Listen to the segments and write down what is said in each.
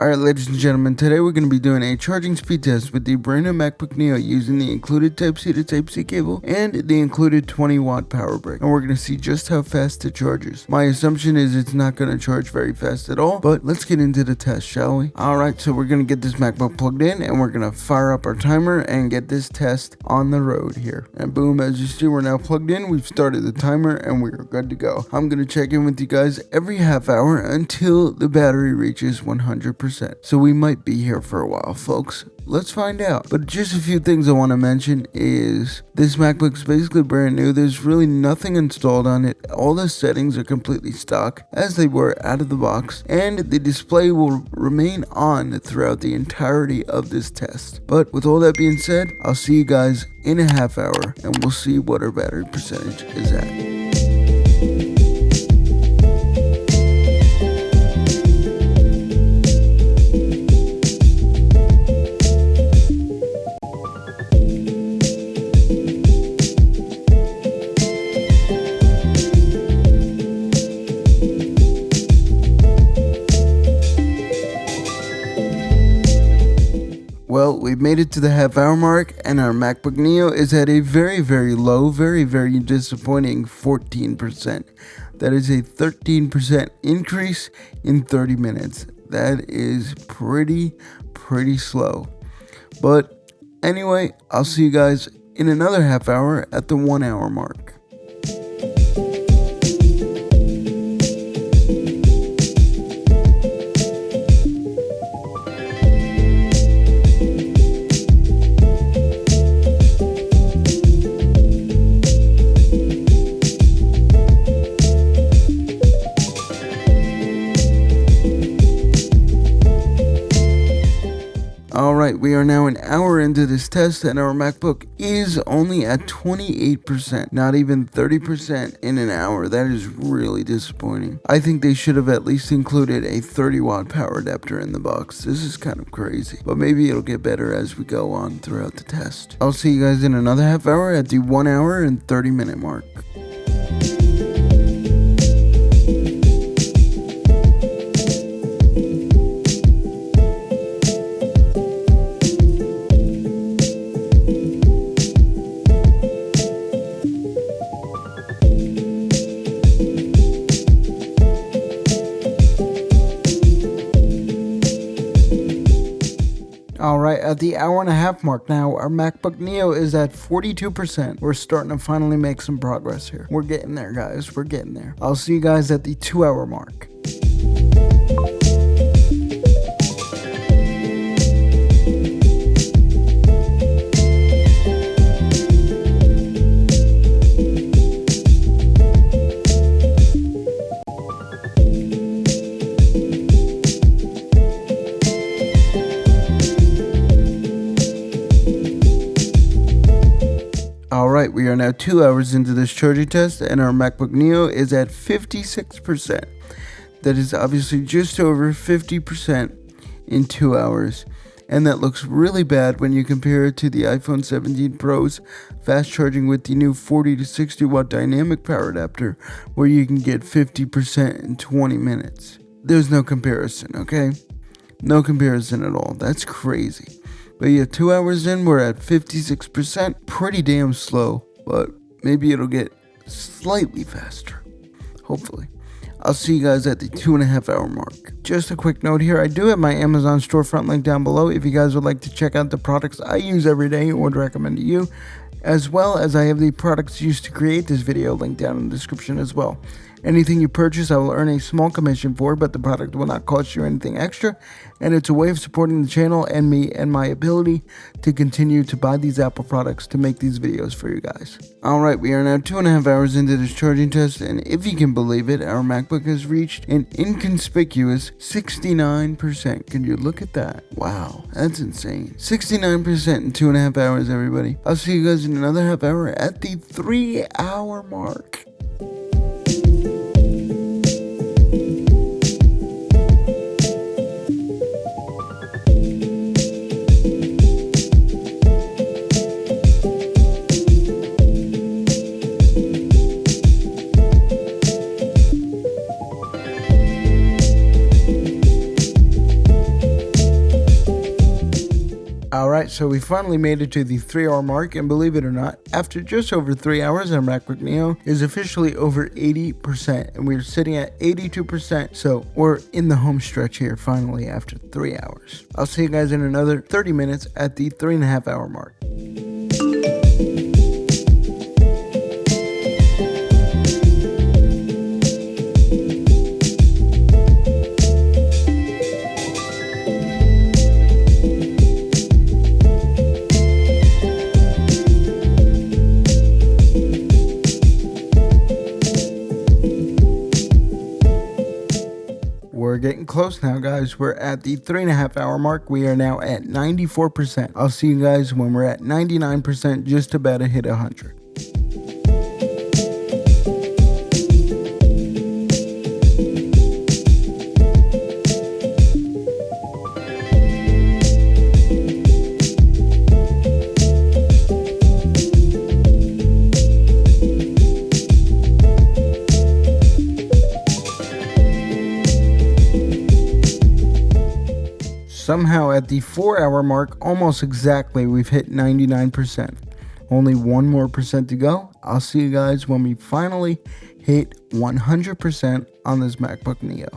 Alright, ladies and gentlemen, today we're going to be doing a charging speed test with the brand new MacBook Neo using the included Type-C to Type-C cable and the included 20-watt power brick, and we're going to see just how fast it charges. My assumption is it's not going to charge very fast at all, but let's get into the test, shall we? Alright, so we're going to get this MacBook plugged in and we're going to fire up our timer and get this test on the road here. And boom, as you see, we're now plugged in, we've started the timer, and we're good to go. I'm going to check in with you guys every half hour until the battery reaches 100%. So we might be here for a while, folks. Let's find out. But just a few things I want to mention is this MacBook's basically brand new. There's really nothing installed on it. All the settings are completely stock as they were out of the box, and the display will remain on throughout the entirety of this test. But with all that being said, I'll see you guys in a half hour and we'll see what our battery percentage is at. Well, we've made it to the half hour mark and our MacBook Neo is at a very low, very disappointing 14%. That is a 13% increase in 30 minutes. That is pretty slow. But anyway, I'll see you guys in another half hour at the 1 hour mark. Alright, we are now an hour into this test and our MacBook is only at 28%, not even 30% in an hour. That is really disappointing. I think they should have at least included a 30-watt power adapter in the box. This is kind of crazy, but maybe it'll get better as we go on throughout the test. I'll see you guys in another half hour at the 1 hour and 30 minute mark. Alright, at the hour and a half mark now, our MacBook Neo is at 42%. We're starting to finally make some progress here. We're getting there, guys. We're getting there. I'll see you guys at the 2 hour mark. Alright, we are now 2 hours into this charging test and our MacBook Neo is at 56%. That is obviously just over 50% in 2 hours. And that looks really bad when you compare it to the iPhone 17 Pro's fast charging with the new 40 to 60 watt dynamic power adapter, where you can get 50% in 20 minutes. There's no comparison, okay? No comparison at all. That's crazy. But yeah, 2 hours in, we're at 56%. Pretty damn slow, but maybe it'll get slightly faster. Hopefully. I'll see you guys at the 2.5 hour mark. Just a quick note here, I do have my Amazon storefront link down below if you guys would like to check out the products I use every day or would recommend to you, as well as I have the products used to create this video linked down in the description as well. Anything you purchase, I will earn a small commission for, but the product will not cost you anything extra, and it's a way of supporting the channel and me and my ability to continue to buy these Apple products to make these videos for you guys. Alright, we are now 2.5 hours into this charging test, and if you can believe it, our MacBook has reached an inconspicuous 69%. Can you look at that? Wow, that's insane. 69% in 2.5 hours, everybody. I'll see you guys in another half hour at the 3 hour mark. Alright, so we finally made it to the 3-hour mark, and believe it or not, after just over 3 hours, our MacBook Neo is officially over 80%, and we're sitting at 82%, so we're in the home stretch here finally after 3 hours. I'll see you guys in another 30 minutes at the 3.5 hour mark. We're getting close now, guys. We're at the 3.5 hour mark. We are now at 94%. I'll see you guys when we're at 99%, just about to hit 100. Somehow at the 4-hour mark, almost exactly, we've hit 99%. Only 1 more percent to go. I'll see you guys when we finally hit 100% on this MacBook Neo.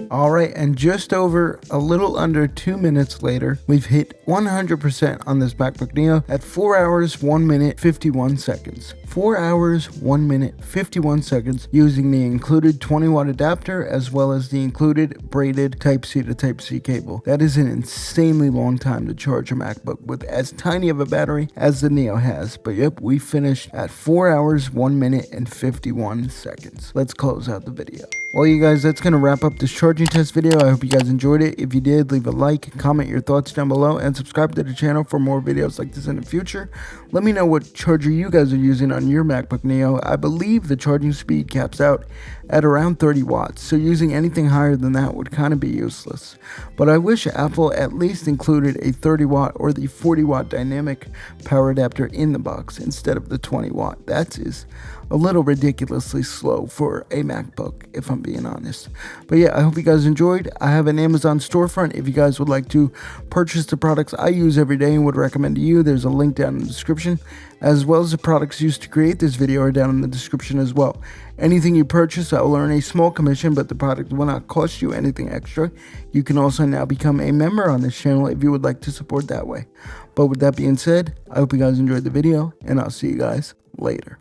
Alright, and just over a little under 2 minutes later, we've hit 100% on this MacBook Neo at 4 hours, 1 minute, 51 seconds. 4 hours, 1 minute, 51 seconds using the included 20-watt adapter as well as the included braided Type-C to Type-C cable. That is an insanely long time to charge a MacBook with as tiny of a battery as the Neo has. But yep, we finished at 4 hours, 1 minute, and 51 seconds. Let's close out the video. Well, you guys, that's going to wrap up this charging test video. I hope you guys enjoyed it. If you did, leave a like, comment your thoughts down below, and subscribe to the channel for more videos like this in the future. Let me know what charger you guys are using on your MacBook Neo. I believe the charging speed caps out at around 30 watts, so using anything higher than that would kind of be useless. But I wish Apple at least included a 30 watt or the 40 watt dynamic power adapter in the box instead of the 20 watt. That is a little ridiculously slow for a MacBook, if I'm being honest. But yeah, I hope you guys enjoyed. I have an Amazon storefront if you guys would like to purchase the products I use every day and would recommend to you. There's a link down in the description, as well as the products used to create this video are down in the description as well. Anything you purchase, I will earn a small commission, but the product will not cost you anything extra. You can also now become a member on this channel if you would like to support that way. But with that being said, I hope you guys enjoyed the video, and I'll see you guys later.